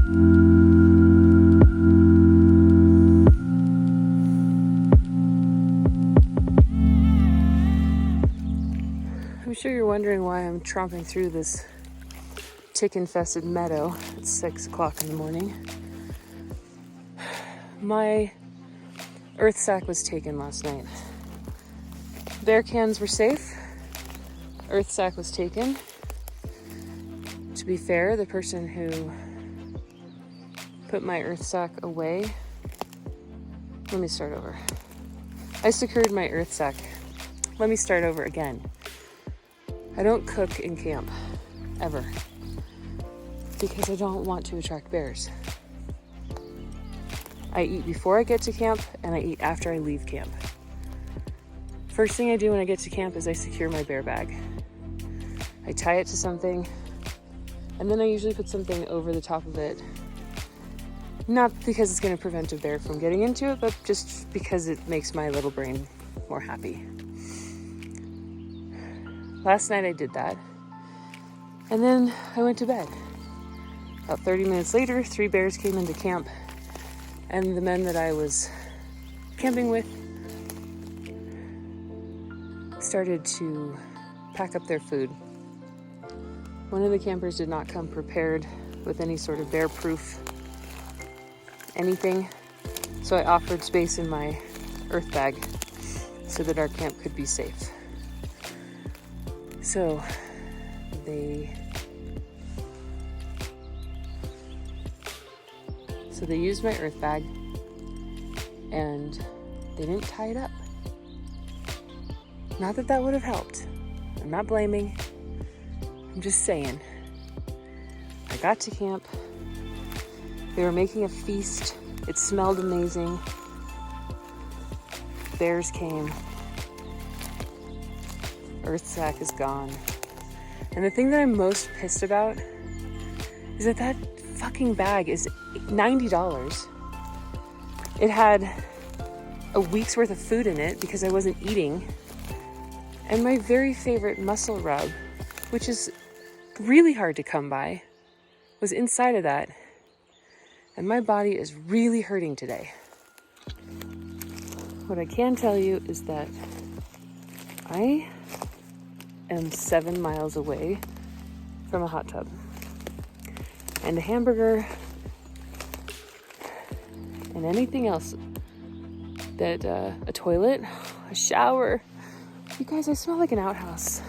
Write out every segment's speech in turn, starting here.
I'm sure you're wondering why I'm tromping through this tick-infested meadow at 6 o'clock in the morning. My earth sack was taken last night. Bear cans were safe. Earth sack was taken. To be fair, the person who put my earth sack away... Let me start over. I secured my earth sack. Let me start over again. I don't cook in camp, ever, because I don't want to attract bears. I eat before I get to camp, and I eat after I leave camp. First thing I do when I get to camp is I secure my bear bag. I tie it to something, and then I usually put something over the top of it. Not because it's going to prevent a bear from getting into it, but just because it makes my little brain more happy. Last night I did that, and then I went to bed. About 30 minutes later, 3 bears came into camp, and the men that I was camping with started to pack up their food. One of the campers did not come prepared with any sort of bear-proof anything, so I offered space in my earth bag so that our camp could be safe. So they used my earth bag, and they didn't tie it up. Not that that would have helped. I'm not blaming. I'm just saying. I got to camp. They were making a feast. It smelled amazing. Bears came. Earth sack is gone. And the thing that I'm most pissed about is that that fucking bag is $90. It had a week's worth of food in it because I wasn't eating. And my very favorite muscle rub, which is really hard to come by, was inside of that. And my body is really hurting today. What I can tell you is that I am 7 miles away from a hot tub and a hamburger and anything else that a toilet, a shower. You guys, I smell like an outhouse.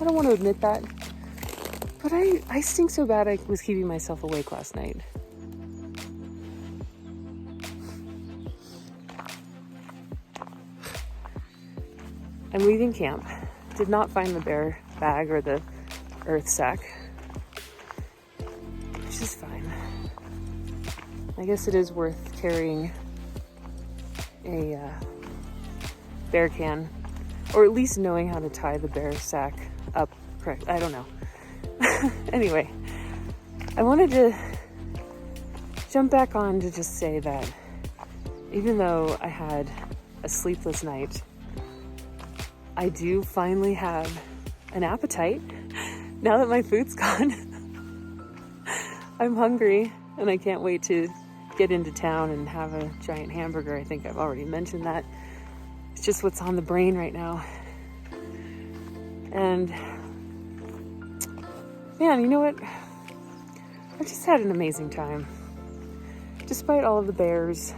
I don't want to admit that, but I stink so bad I was keeping myself awake last night. I'm leaving camp. Did not find the bear bag or the earth sack, which is fine. I guess it is worth carrying a bear can, or at least knowing how to tie the bear sack up correct. I don't know. Anyway, I wanted to jump back on to just say that even though I had a sleepless night, I do finally have an appetite now that my food's gone. I'm hungry and I can't wait to get into town and have a giant hamburger. I think I've already mentioned that. It's just what's on the brain right now. And man, you know what? I just had an amazing time. Despite all of the bears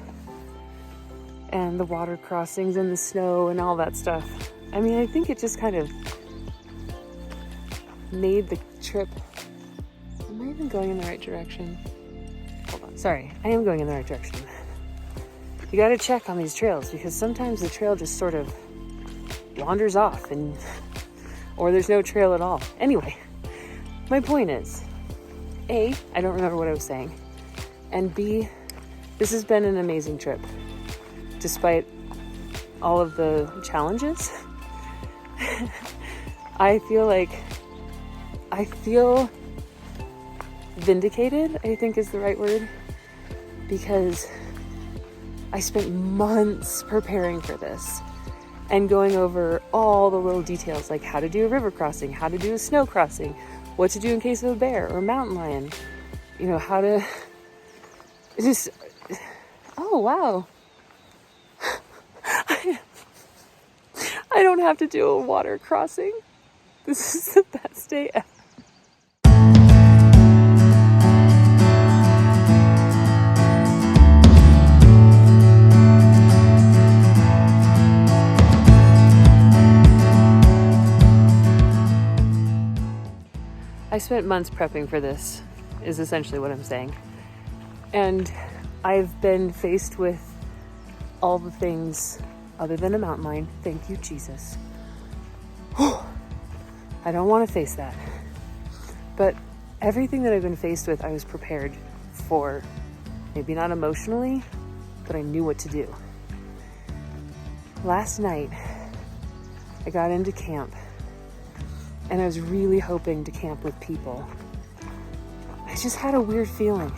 and the water crossings and the snow and all that stuff. I mean, I think it just kind of made the trip... Am I even going in the right direction? Hold on. Sorry, I am going in the right direction. You gotta check on these trails because sometimes the trail just sort of wanders off or there's no trail at all. Anyway, my point is, A, I don't remember what I was saying, and B, this has been an amazing trip. Despite all of the challenges, I feel vindicated, I think is the right word, because I spent months preparing for this and going over all the little details, like how to do a river crossing, how to do a snow crossing, what to do in case of a bear or a mountain lion, you know, how to Just, oh wow. I don't have to do a water crossing. This is the best day ever. I spent months prepping for this, is essentially what I'm saying. And I've been faced with all the things other than a mountain lion. Thank you, Jesus. I don't want to face that. But everything that I've been faced with, I was prepared for. Maybe not emotionally, but I knew what to do. Last night, I got into camp, and I was really hoping to camp with people. I just had a weird feeling.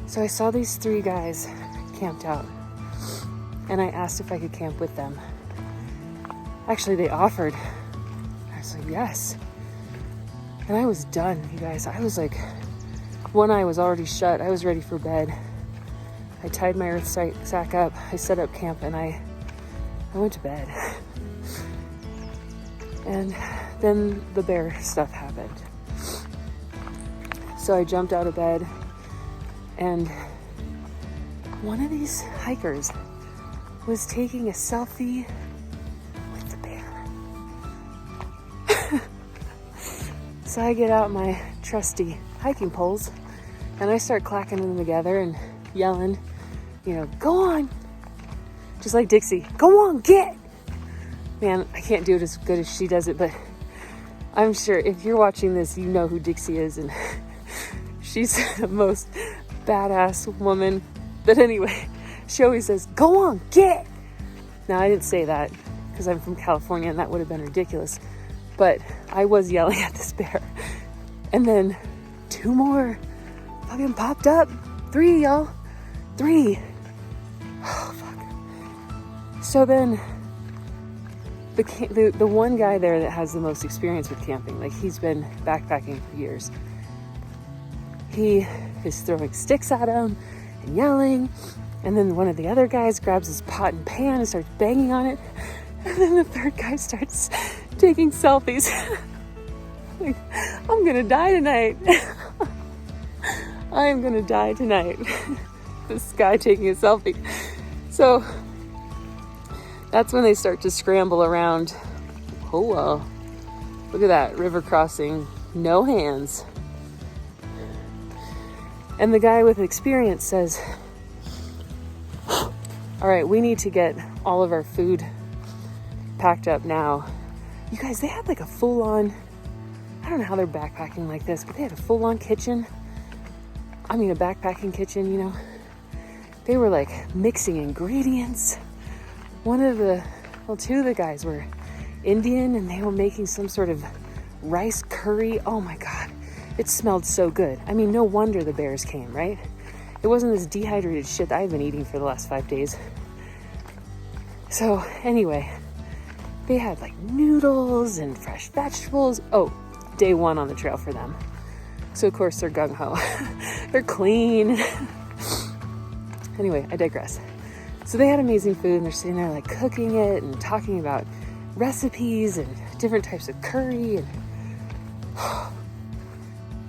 So I saw these 3 guys camped out, and I asked if I could camp with them. Actually, they offered. I was like, yes. And I was done, you guys. I was like, one eye was already shut. I was ready for bed. I tied my earth sack up. I set up camp, and I went to bed. And then the bear stuff happened. So I jumped out of bed, and one of these hikers was taking a selfie with the bear. So I get out my trusty hiking poles, and I start clacking them together and yelling, go on. Just like Dixie, go on, get. Man, I can't do it as good as she does it, but I'm sure if you're watching this, you know who Dixie is, and she's the most badass woman. But anyway, she always says, go on, get. Now, I didn't say that because I'm from California, and that would have been ridiculous. But I was yelling at this bear. And then 2 more fucking popped up. 3, y'all. 3. Oh, fuck. So then the one guy there that has the most experience with camping, like he's been backpacking for years, he is throwing sticks at him and yelling, and then one of the other guys grabs his pot and pan and starts banging on it, and then the 3rd guy starts taking selfies. Like, I'm gonna die tonight. I am gonna die tonight. This guy taking a selfie. So that's when they start to scramble around. Oh, wow. Look at that, river crossing, no hands. And the guy with experience says, all right, we need to get all of our food packed up now. You guys, they had like a full-on, I don't know how they're backpacking like this, but they had a full-on kitchen. I mean, a backpacking kitchen, They were like mixing ingredients. 2 of the guys were Indian, and they were making some sort of rice curry. Oh my God, it smelled so good. I mean, no wonder the bears came, right? It wasn't this dehydrated shit that I've been eating for the last 5 days. So anyway, they had like noodles and fresh vegetables. Oh, day 1 on the trail for them. So of course they're gung-ho. They're clean. Anyway, I digress. So they had amazing food, and they're sitting there like cooking it and talking about recipes and different types of curry, and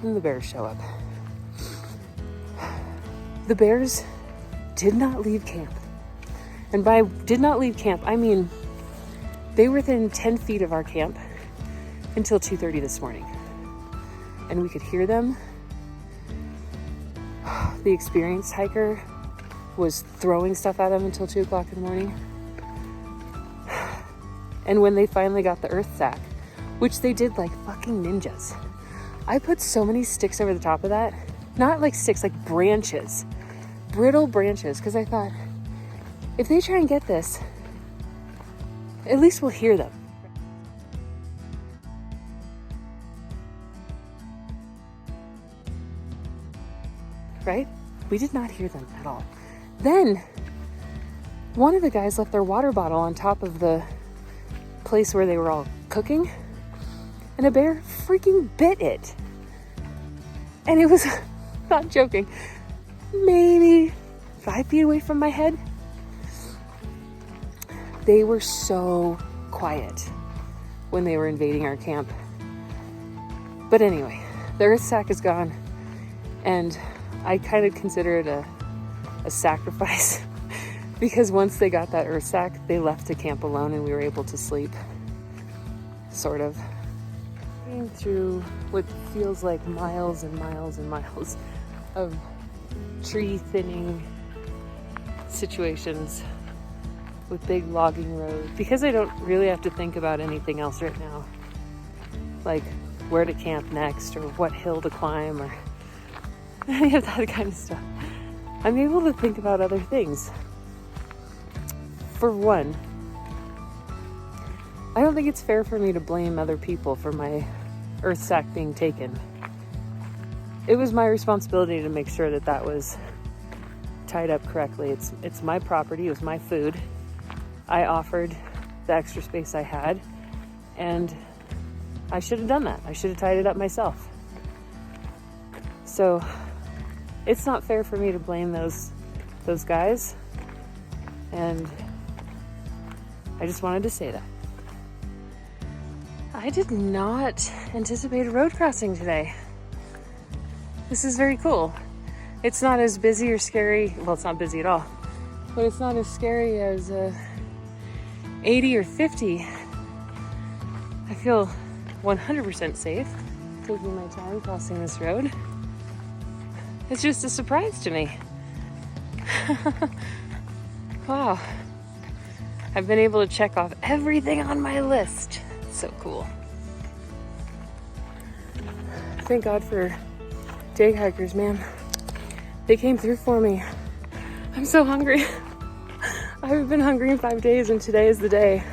then the bears show up. The bears did not leave camp. And by did not leave camp, I mean they were within 10 feet of our camp until 2:30 this morning. And we could hear them. The experienced hiker was throwing stuff at them until 2 o'clock in the morning. And when they finally got the earth sack, which they did like fucking ninjas, I put so many sticks over the top of that. Not like sticks, like branches. Brittle branches. Because I thought, if they try and get this, at least we'll hear them. Right? We did not hear them at all. Then, one of the guys left their water bottle on top of the place where they were all cooking, and a bear freaking bit it. And it was, not joking, maybe 5 feet away from my head. They were so quiet when they were invading our camp. But anyway, the earth sack is gone, and I kind of consider it a sacrifice because once they got that earth sack, they left the camp alone and we were able to sleep, sort of. Going through what feels like miles and miles and miles of tree thinning situations with big logging roads, because I don't really have to think about anything else right now, like where to camp next or what hill to climb or any of that kind of stuff. I'm able to think about other things. For one, I don't think it's fair for me to blame other people for my earth sack being taken. It was my responsibility to make sure that that was tied up correctly. It's my property, it was my food. I offered the extra space I had, and I should have done that. I should have tied it up myself. So it's not fair for me to blame those guys, and I just wanted to say that. I did not anticipate a road crossing today. This is very cool. It's not as busy or scary. Well, it's not busy at all, but it's not as scary as 80 or 50. I feel 100% safe taking my time crossing this road. It's just a surprise to me. Wow. I've been able to check off everything on my list. So cool. Thank God for day hikers, man. They came through for me. I'm so hungry. I haven't been hungry in 5 days, and today is the day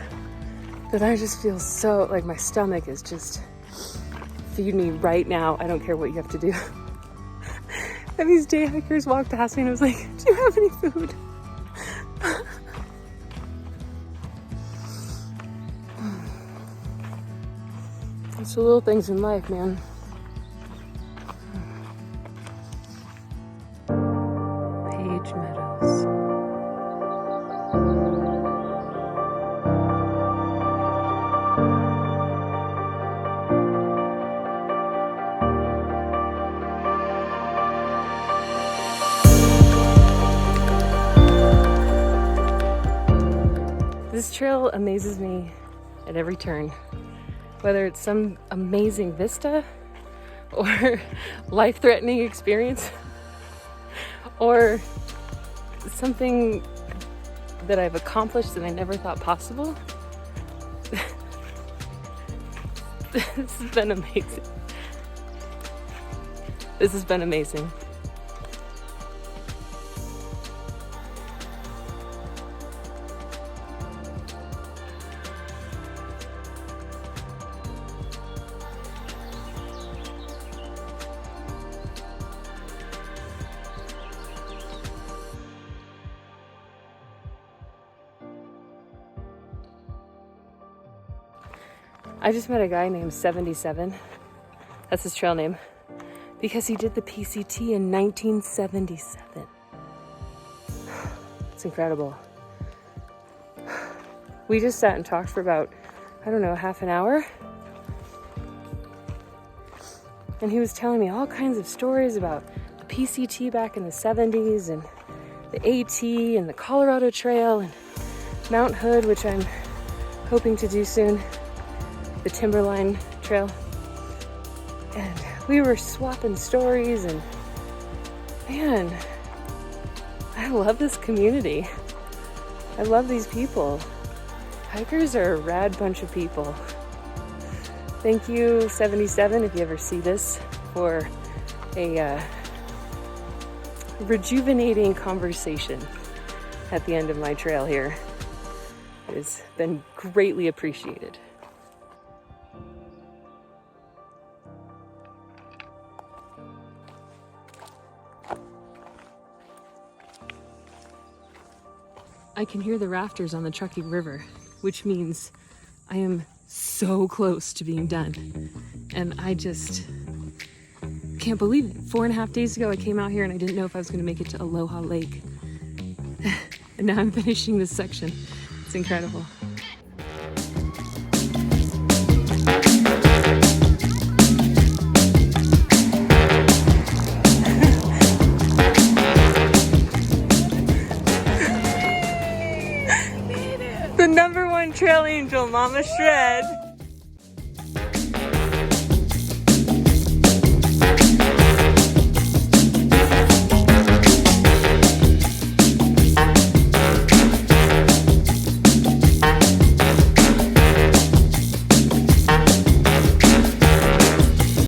that I just feel so like my stomach is just feed me right now. I don't care what you have to do. And these day hikers walked past me and I was like, do you have any food? It's the little things in life, man. Page Meadows. This trail amazes me at every turn. Whether it's some amazing vista or life-threatening experience or something that I've accomplished that I never thought possible. This has been amazing. This has been amazing. I just met a guy named 77. That's his trail name. Because he did the PCT in 1977. It's incredible. We just sat and talked for about, I don't know, half an hour. And he was telling me all kinds of stories about the PCT back in the 70s and the AT and the Colorado Trail and Mount Hood, which I'm hoping to do soon. The Timberline Trail, and we were swapping stories, and man, I love this community. I love these people. Hikers are a rad bunch of people. Thank you, 77, if you ever see this, for a rejuvenating conversation at the end of my trail here. It has been greatly appreciated. I can hear the rafters on the Truckee River, which means I am so close to being done. And I just can't believe it. 4.5 days ago, I came out here and I didn't know if I was going to make it to Aloha Lake. And now I'm finishing this section. It's incredible. The #1 trail angel, Mama Shred.